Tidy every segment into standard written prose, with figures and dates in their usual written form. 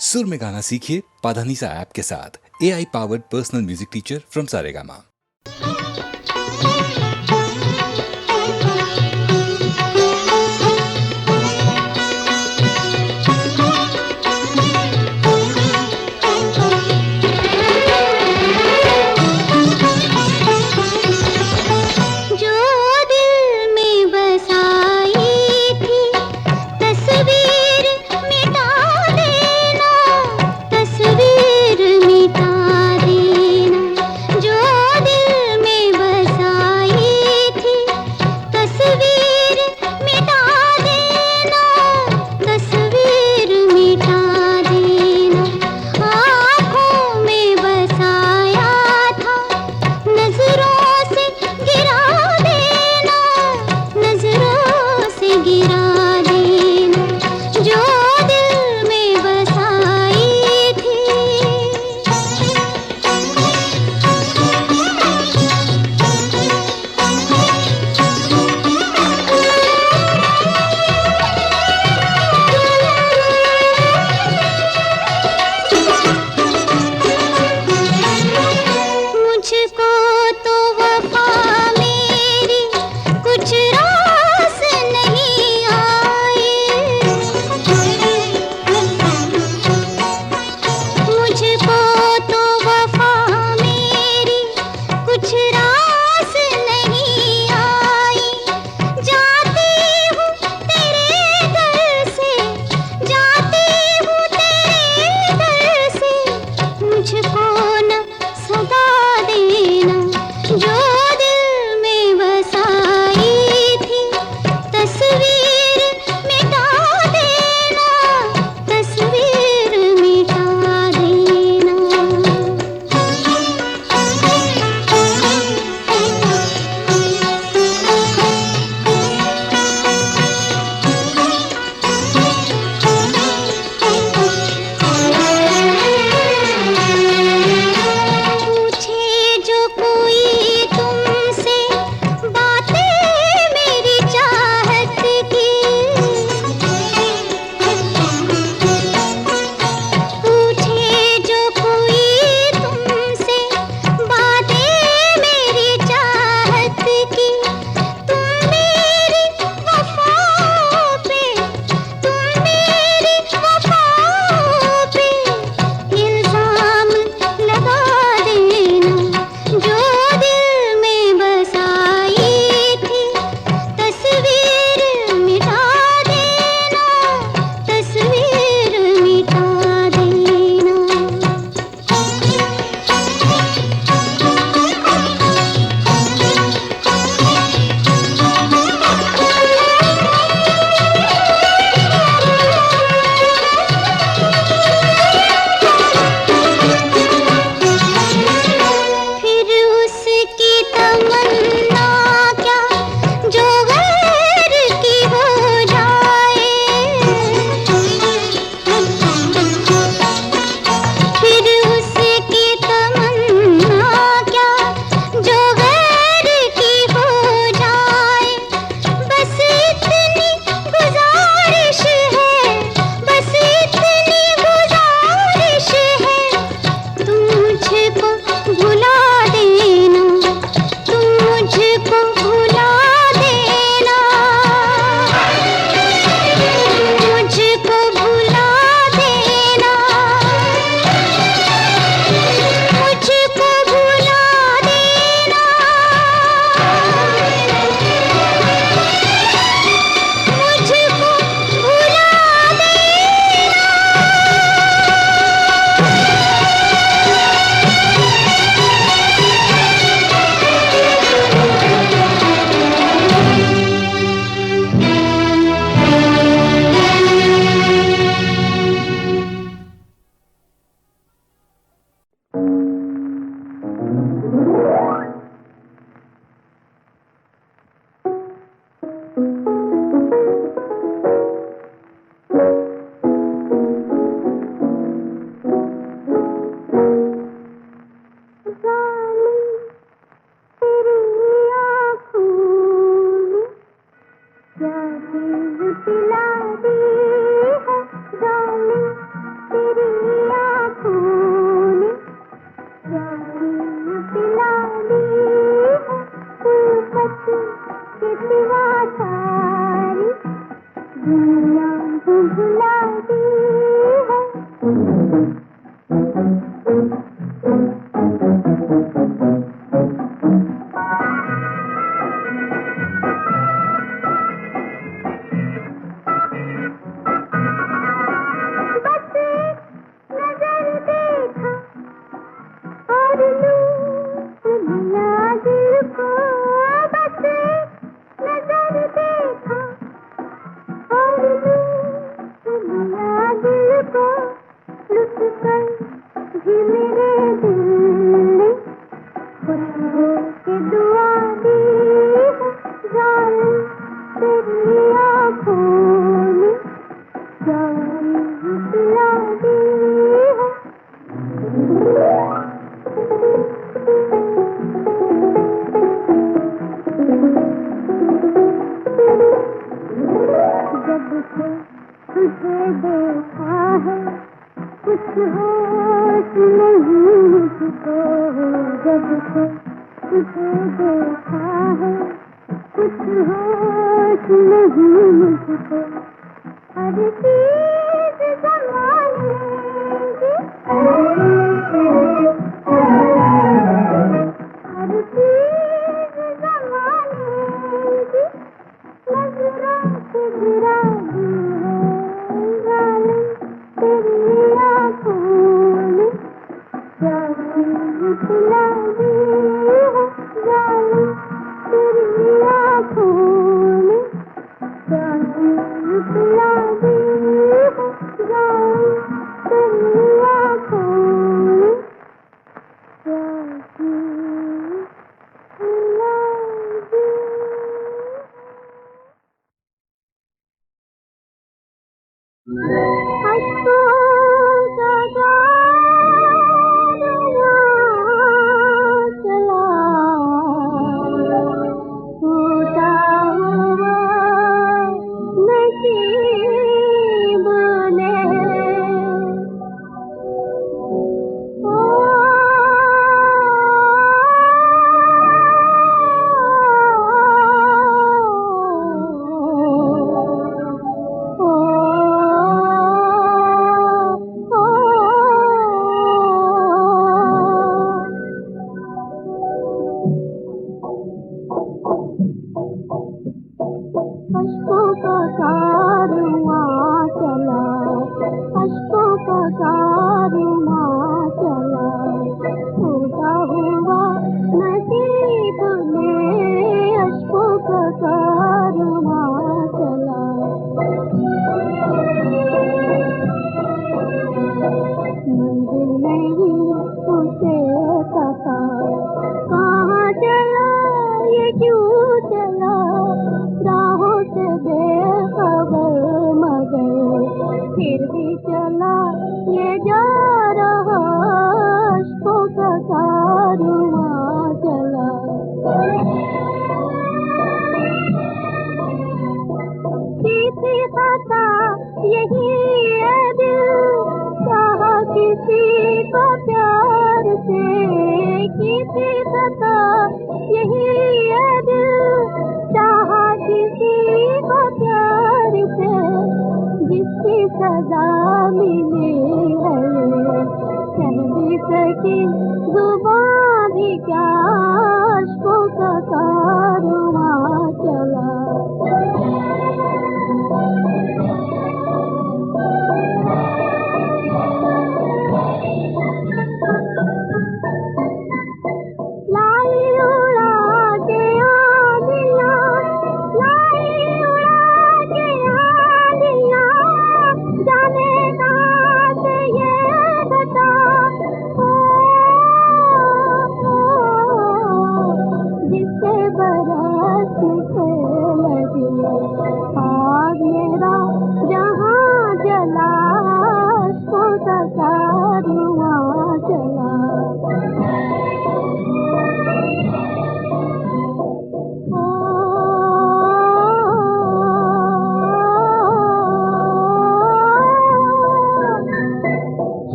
सुर में गाना सीखिए पाधानीसा ऐप के साथ। AI powered personal music teacher from Saregama. तस्वीर मिटा देना जो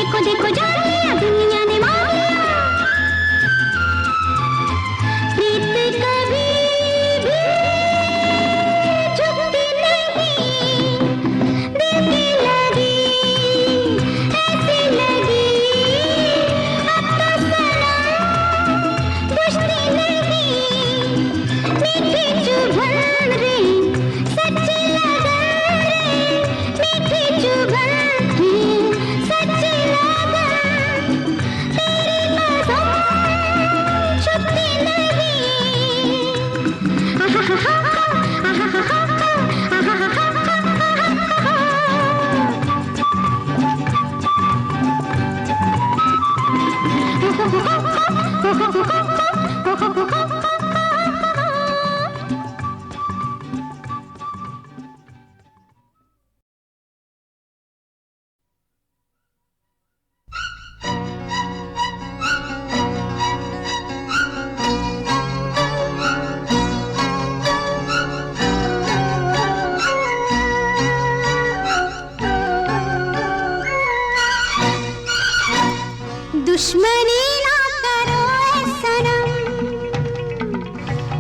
देखो देखो जान लिया दुनिया ने मान लिया। प्रीत कभी भी झुकती नहीं, दिल की लगी ऐसी लगी, अब तो सनम बुझती नहीं। मीठी चुभन रे सच्ची लगन रे, मीठी चुभन रे सच्ची लगन, तेरी कसम छुपती नहीं। आहा दुश्मनी ना करो ऐ सनम,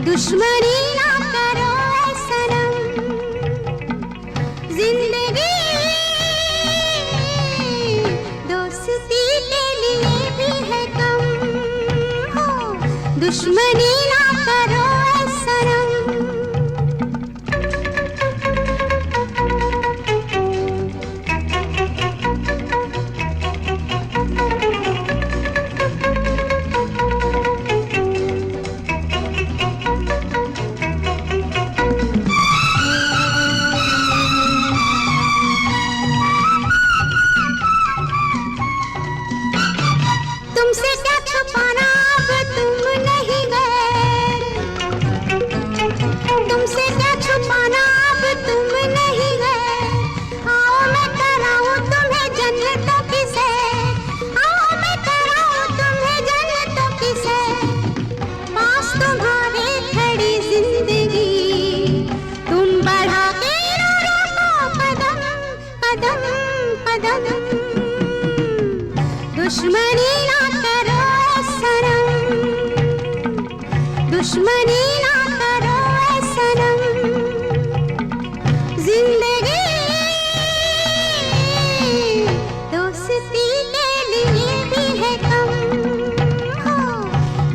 दुश्मनी ना करो ऐ सनम, जिंदगी दोस्ती के लिए भी है कम हो। दुश्मनी ना करो ऐ सनम। तुमसे क्या छुपाना अब तुम नहीं गए, तुमसे क्या छुपाना अब तुम नहीं गए। आओ मैं कराऊं तुम्हें जन्नतों की सैर, आओ मैं कराऊं तुम्हें जन्नतों की सैर। पास तुम्हारे खड़ी जिंदगी, तुम बढ़ा के ना रोको कदम कदम कदम। दुश्मनी ना करो ऐ सनम, दुश्मनी ना करो ऐ सनम, जिंदगी दोस्ती के लिए भी है कम हो।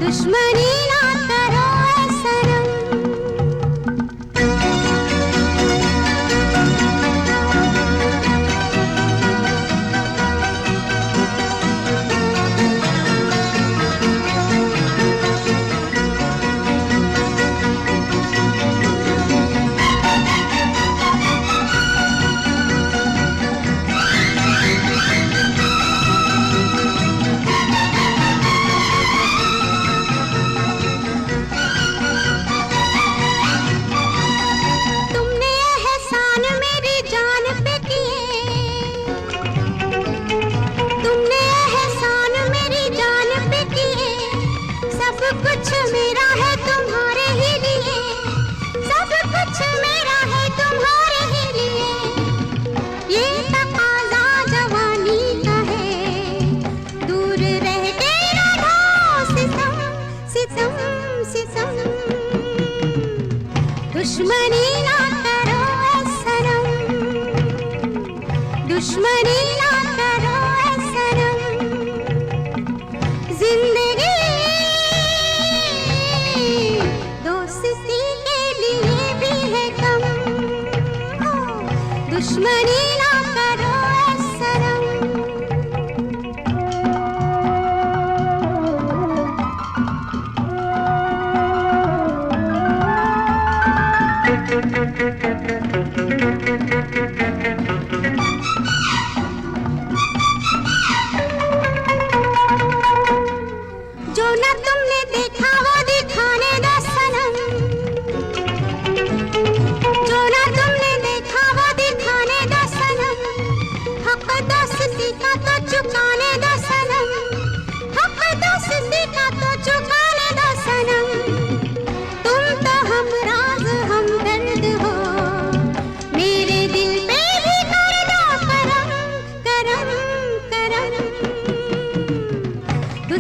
दुश्मनी ना करो ऐ सनम।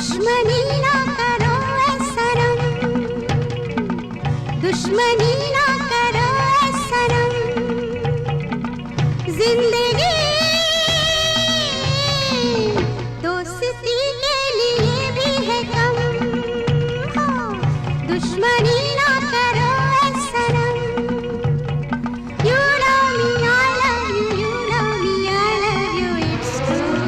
दुश्मनी ना करो ऐ सनम, दुश्मनी ना करो ऐ सनम, जिंदगी दोस्ती के लिए भी है कम, हो दुश्मनी ना करो ऐ सनम। You love me, I love you, you love me, I love you, it's true.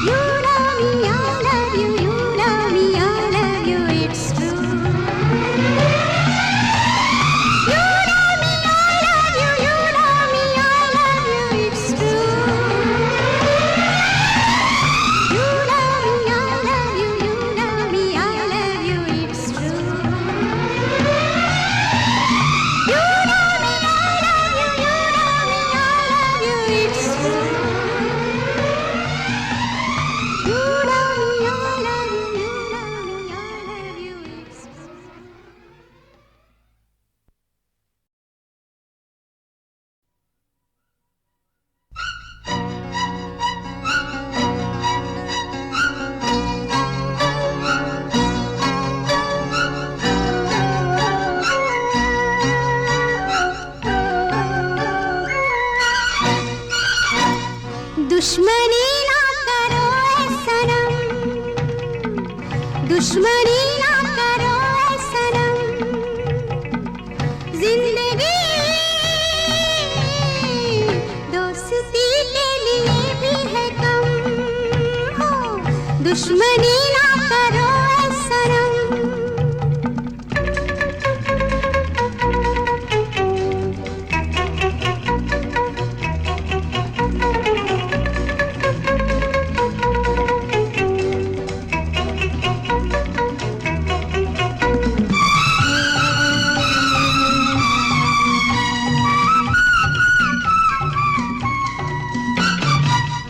You love me, I love you, you love me, I love you, it's true. You love me, I love you, you love me, I love you, it's true. You love me, I love you, you love me, I love you, it's true. You love me, I love you, you love me, I love you, it's true. You love me, I love you, you love me, I love you, it's true. दुश्मनी ना करो ऐ सनम, दुश्मनी ना करो ऐ सनम, जिंदगी दोस्ती के लिए भी है कम, हो दुश्मनी ना करो ऐ सनम।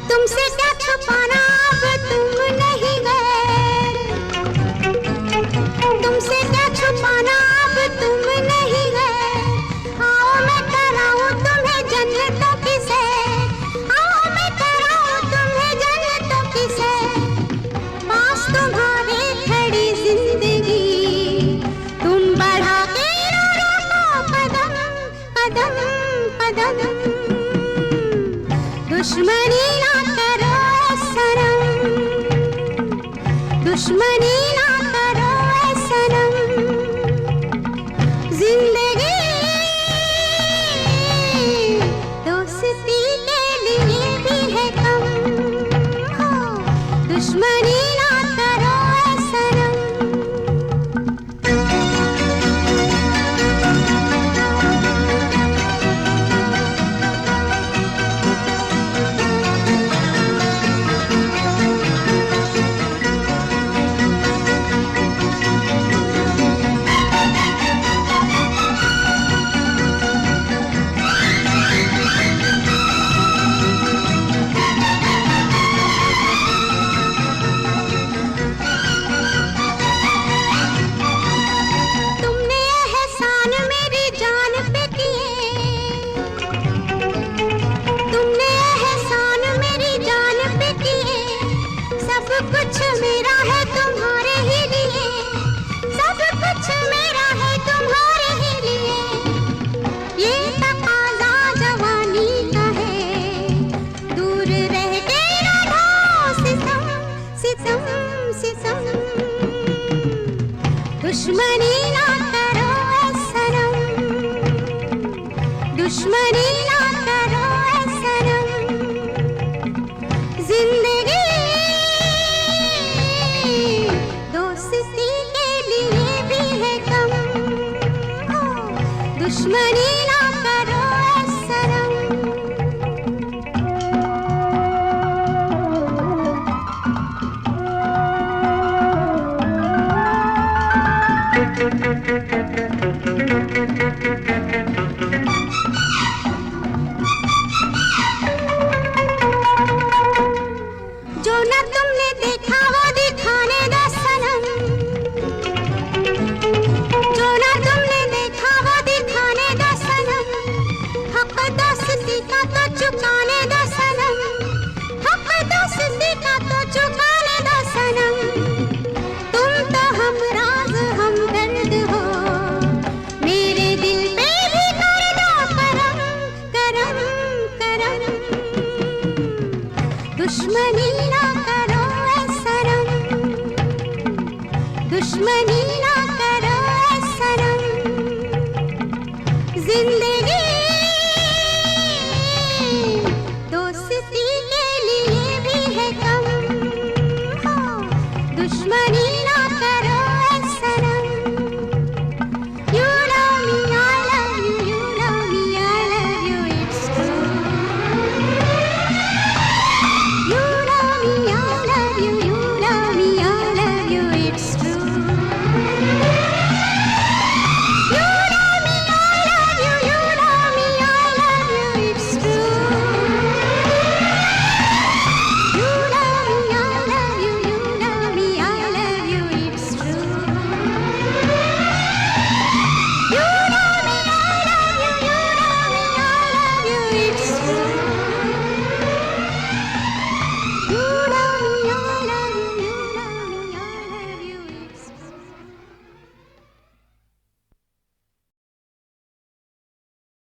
तुमसे क्या छुपाना अब तुम नहीं गए, तुमसे क्या छुपाना अब तुम नहीं गए, आओ मैं कराऊं तुम्हें जन्नतों की सैर, आओ मैं कराऊं तुम्हें जन्नतों की सैर, पास तुम्हारे खड़ी जिंदगी, तुम बढ़ा के ना रोको कदम कदम कदम, दुश्मनी ना करो ऐ सनम, दुश्मनी ना करो ऐ सनम, जिंदगी दोस्ती के लिए भी है कम, हो दुश्मनी ना करो ऐ सनम। तुमने एहसान मेरी जान पे किए, तुमने एहसान मेरी जान पे किए, सब कुछ मेरा है तुम्हारे ही लिए, सब कुछ मेरा है तुम्हारे ही लिए, ये तकाज़ा जवानी का है, दूर रह के ना ढाओ सितम सितम सितम, दुश्मनी ना करो ऐ सनम, दुश्मनी ना करो ऐ सनम, जिंदगी दोस्ती के लिए भी है कम, हो दुश्मनी ना करो ऐ सनम। दुश्मनी ना करो ऐ सनम, दुश्मनी